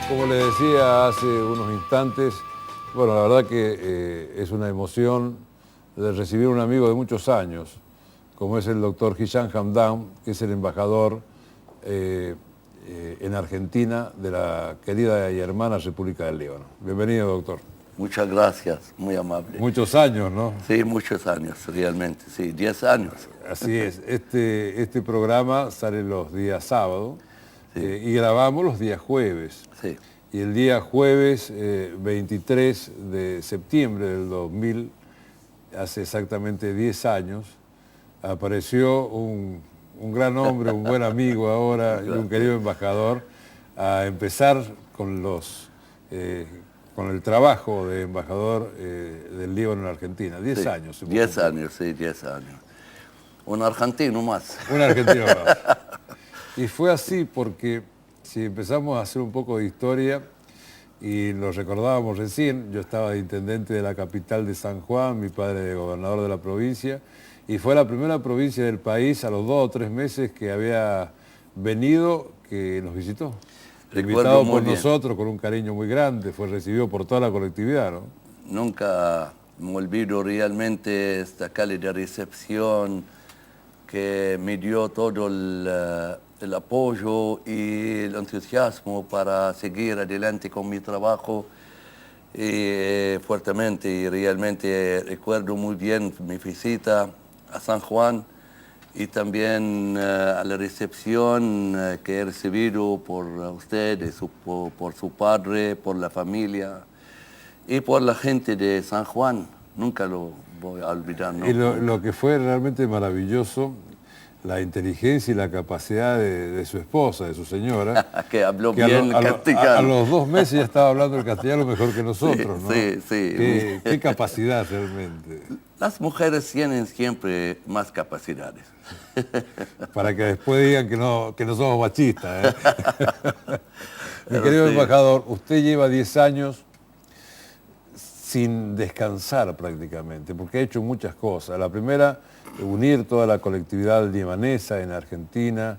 Como les decía hace unos instantes, bueno, la verdad que es una emoción de recibir a un amigo de muchos años, como es el doctor Hisham Hamdan, que es el embajador en Argentina de la querida y hermana República del Líbano. Bienvenido, doctor. Muchas gracias, muy amable. Muchos años, ¿no? Sí, muchos años, realmente, sí, 10 años. Así es. Este programa sale los días sábados Sí. Y grabamos los días jueves. Sí. Y el día jueves 23 de septiembre del 2000, hace exactamente 10 años, apareció un gran hombre, un buen amigo ahora y un querido embajador a empezar con con el trabajo de embajador del Líbano en Argentina. 10 Sí, años. 10 años, sí, 10 años. Un argentino más. Un argentino más. Y fue así porque si empezamos a hacer un poco de historia, y lo recordábamos recién, yo estaba de intendente de la capital de San Juan, mi padre de gobernador de la provincia, y fue la primera provincia del país a los 2 o 3 meses que había venido, que nos visitó. Invitado por nosotros con un cariño muy grande, fue recibido por toda la colectividad, ¿no? Nunca me olvido realmente esta cálida recepción que me dio todo el apoyo y el entusiasmo para seguir adelante con mi trabajo fuertemente. Y realmente recuerdo muy bien mi visita a San Juan y también a la recepción que he recibido por usted, por su padre, por la familia y por la gente de San Juan. Nunca lo voy a olvidar. ¿No? Y lo que fue realmente maravilloso, la inteligencia y la capacidad de su esposa, de su señora, que habló bien castellano. A los 2 meses ya estaba hablando el castellano mejor que nosotros, ¿no? Sí, sí. Qué capacidad realmente. Las mujeres tienen siempre más capacidades. Para que después digan que no somos machistas, ¿eh? Mi querido embajador, usted lleva 10 años sin descansar prácticamente, porque ha hecho muchas cosas. La primera, unir toda la colectividad libanesa en Argentina,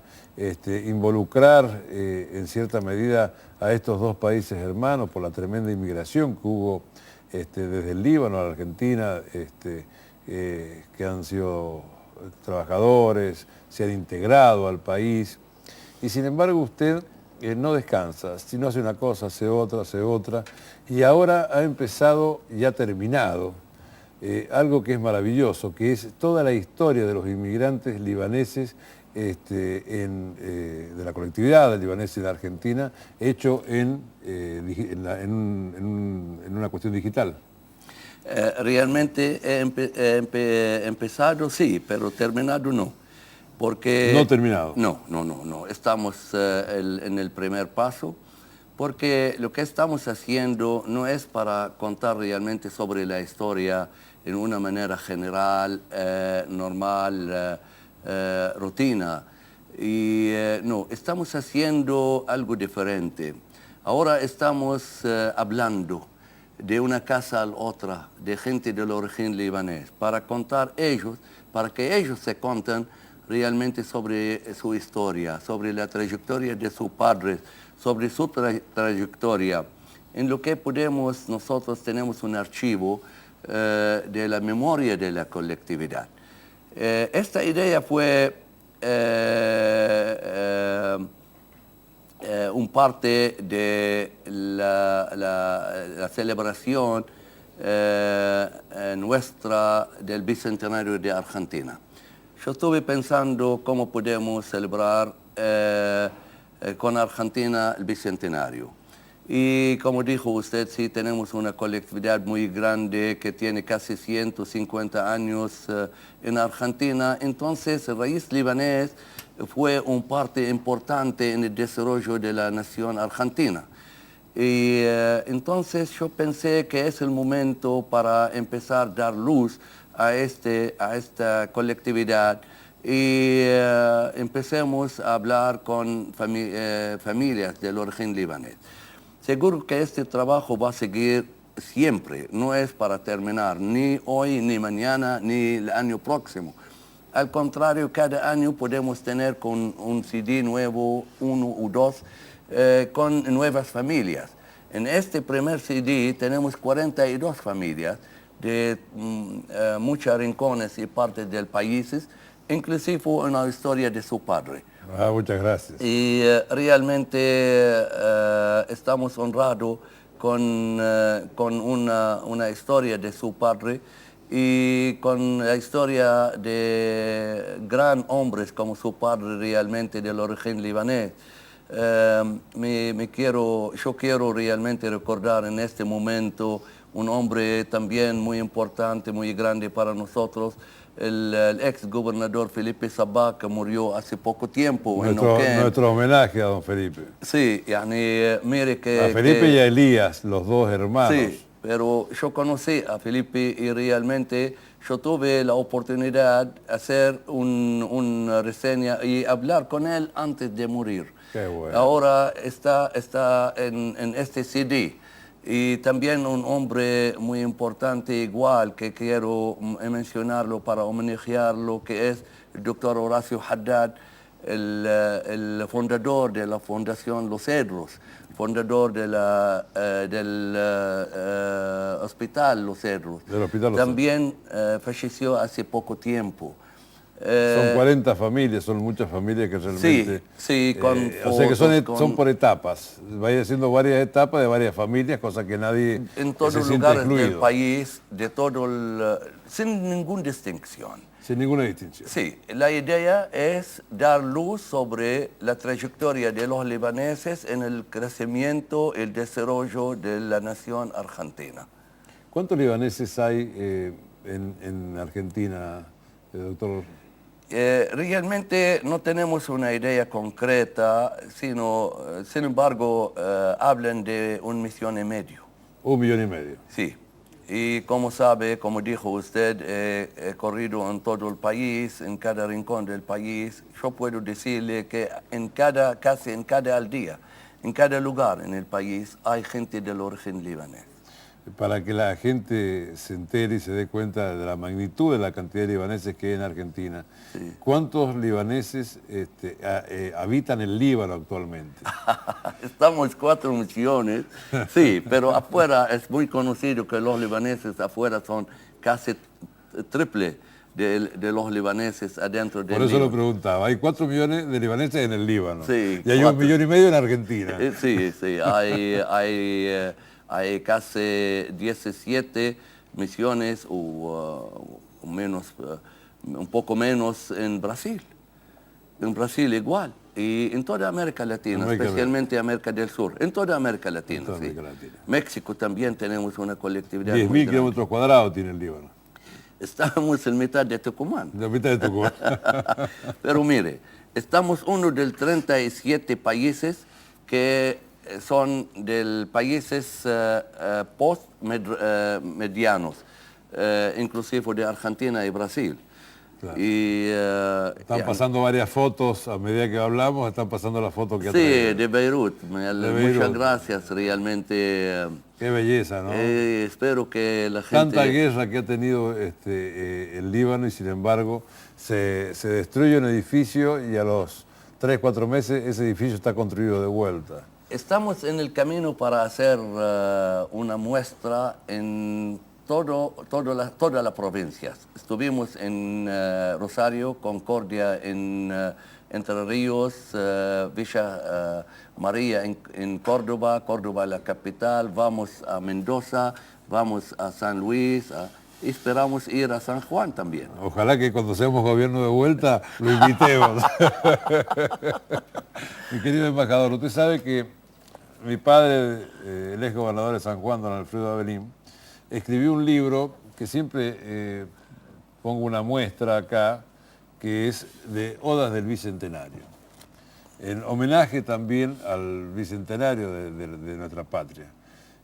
involucrar en cierta medida a estos 2 países hermanos por la tremenda inmigración que hubo desde el Líbano a la Argentina, que han sido trabajadores, se han integrado al país. Y sin embargo usted no descansa, si no hace una cosa, hace otra, y ahora ha empezado y ha terminado algo que es maravilloso, que es toda la historia de los inmigrantes libaneses de la colectividad libanesa en Argentina, hecho en una cuestión digital. Realmente empezado sí, pero terminado no. Porque, no terminado. No. Estamos en el primer paso, porque lo que estamos haciendo no es para contar realmente sobre la historia en una manera general, normal, rutina. Y no, estamos haciendo algo diferente. Ahora estamos hablando de una casa a la otra, de gente del origen libanés, para contar ellos, para que ellos se cuenten realmente sobre su historia, sobre la trayectoria de sus padres, sobre su trayectoria. En lo que nosotros tenemos un archivo de la memoria de la colectividad. Esta idea fue un parte de la celebración nuestra del Bicentenario de Argentina. Yo estuve pensando cómo podemos celebrar con Argentina el Bicentenario. Y como dijo usted, sí, tenemos una colectividad muy grande que tiene casi 150 años en Argentina. Entonces, el raíz libanés fue una parte importante en el desarrollo de la nación argentina. Y entonces yo pensé que es el momento para empezar a dar luz a esta colectividad y empecemos a hablar con familias del origen libanés. Seguro que este trabajo va a seguir siempre, no es para terminar, ni hoy, ni mañana, ni el año próximo. Al contrario, cada año podemos tener con un CD nuevo, 1 o 2, con nuevas familias. En este primer CD tenemos 42 familias de muchos rincones y partes del país, inclusive una historia de su padre. Ah, muchas gracias. Y realmente estamos honrados con una historia de su padre y con la historia de gran hombres como su padre realmente del origen libanés. Yo quiero realmente recordar en este momento un hombre también muy importante, muy grande para nosotros, el ex gobernador Felipe Sabah, que murió hace poco tiempo en Neuquén. Nuestro homenaje a don Felipe. Sí, mire que... A Felipe y a Elías, los dos hermanos. Sí, pero yo conocí a Felipe y realmente yo tuve la oportunidad de hacer una reseña y hablar con él antes de morir. Qué bueno. Ahora está en este CD. Y también un hombre muy importante igual que quiero mencionarlo para homenajearlo, que es el doctor Horacio Haddad, el fundador de la Fundación Los Cedros, fundador de del Hospital Los Cedros. También falleció hace poco tiempo. Son 40 familias, son muchas familias que realmente... Sí, o sea que son por etapas, vaya haciendo varias etapas de varias familias, cosa que nadie en todos los lugares del país, sin ninguna distinción. Sin ninguna distinción. Sí, la idea es dar luz sobre la trayectoria de los libaneses en el crecimiento y el desarrollo de la nación argentina. ¿Cuántos libaneses hay en Argentina, doctor? Realmente no tenemos una idea concreta, sino, sin embargo, hablan de 1,5 millones. 1,5 millones. Sí. Y como sabe, como dijo usted, he corrido en todo el país, en cada rincón del país. Yo puedo decirle que casi en cada aldea, en cada lugar en el país, hay gente del origen libanés. Para que la gente se entere y se dé cuenta de la magnitud de la cantidad de libaneses que hay en Argentina. Sí. ¿Cuántos libaneses habitan el Líbano actualmente? Estamos 4 millones, sí, pero afuera es muy conocido que los libaneses afuera son casi triple de los libaneses adentro del Por eso Líbano. lo preguntaba, hay 4 millones de libaneses en el Líbano, sí, y hay 1,5 millones en Argentina. Sí, hay casi 17 millones o menos, un poco menos en Brasil. En Brasil igual. Y en toda América Latina, especialmente América del Sur. En toda América Latina, sí. México también tenemos una colectividad. 10.000 kilómetros cuadrados tiene el Líbano. Estamos en mitad de Tucumán. La mitad de Tucumán. Pero mire, estamos uno de los 37 países que son de países post-medianos, inclusive de Argentina y Brasil. Claro. Y, están pasando varias fotos, a medida que hablamos, están pasando las fotos que ha traído. Sí, de Beirut. Muchas gracias, realmente. Qué belleza, ¿no? Espero que la gente... Tanta guerra que ha tenido el Líbano y sin embargo se destruye un edificio y a los 3, 4 meses ese edificio está construido de vuelta. Estamos en el camino para hacer una muestra en todas las provincias. Estuvimos en Rosario, Concordia, en Entre Ríos, Villa María en Córdoba, la capital, vamos a Mendoza, vamos a San Luis, y esperamos ir a San Juan también. Ojalá que cuando seamos gobierno de vuelta lo invitemos. Mi querido embajador, usted sabe que mi padre, el ex gobernador de San Juan, don Alfredo Avelín, escribió un libro que siempre pongo una muestra acá, que es de Odas del Bicentenario, en homenaje también al Bicentenario de nuestra patria.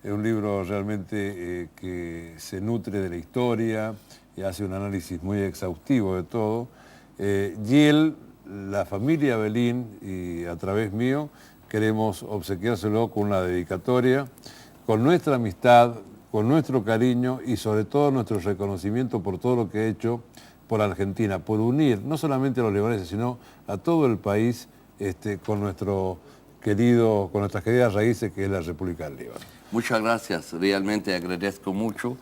Es un libro realmente que se nutre de la historia y hace un análisis muy exhaustivo de todo. Y él, la familia Avelín y a través mío, queremos obsequiárselo con una dedicatoria, con nuestra amistad, con nuestro cariño y sobre todo nuestro reconocimiento por todo lo que ha hecho por Argentina, por unir no solamente a los libaneses, sino a todo el país con nuestro con nuestras queridas raíces que es la República del Líbano. Muchas gracias, realmente agradezco mucho.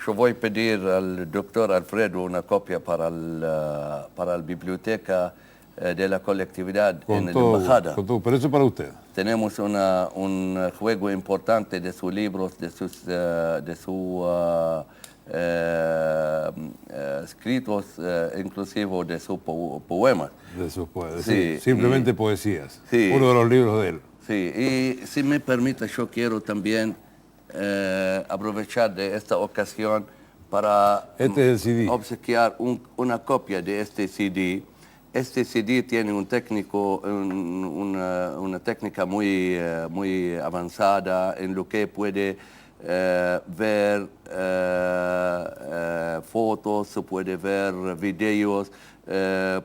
Yo voy a pedir al doctor Alfredo una copia para la biblioteca de la colectividad en la embajada. Pero eso para usted. Tenemos un juego importante de sus libros, de sus escritos, inclusive de sus poemas. De sus poemas, sí, simplemente poesías. Sí, uno de los libros de él. Sí, y si me permite, yo quiero también aprovechar de esta ocasión para obsequiar una copia de este CD. Este CD tiene una técnica muy avanzada en lo que puede ver fotos, puede ver videos,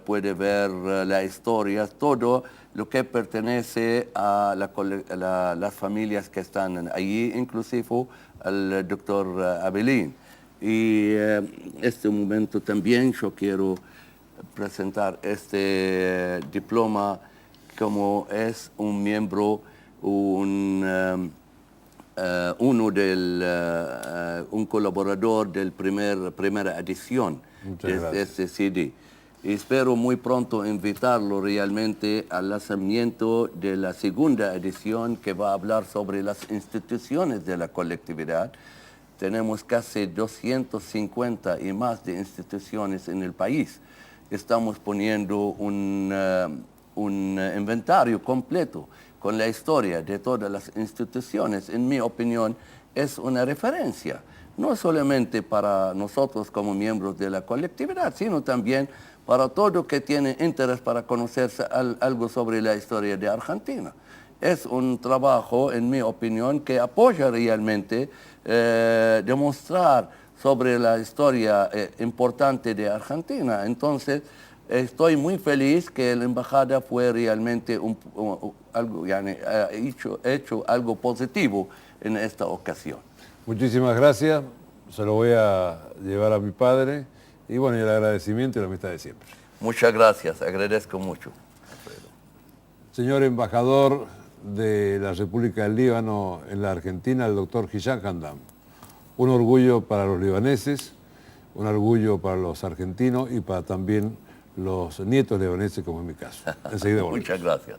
puede ver la historia, todo lo que pertenece a las familias que están allí, inclusive al doctor Abelín. Y en este momento también yo quiero presentar este diploma como es un miembro, un colaborador del primera edición de este CD. Y espero muy pronto invitarlo realmente al lanzamiento de la segunda edición que va a hablar sobre las instituciones de la colectividad. Tenemos casi 250 y más de instituciones en el país. Estamos poniendo un inventario completo con la historia de todas las instituciones. En mi opinión, es una referencia, no solamente para nosotros como miembros de la colectividad, sino también para todo que tiene interés para conocerse algo sobre la historia de Argentina. Es un trabajo, en mi opinión, que apoya realmente demostrar sobre la historia importante de Argentina. Entonces, estoy muy feliz que la embajada fue realmente hecho algo positivo en esta ocasión. Muchísimas gracias, se lo voy a llevar a mi padre y bueno, y el agradecimiento y la amistad de siempre. Muchas gracias, agradezco mucho. Señor embajador de la República del Líbano en la Argentina, el doctor Hisham Handam. Un orgullo para los libaneses, un orgullo para los argentinos y para también los nietos libaneses, como en mi caso. Enseguida volvemos. Muchas gracias.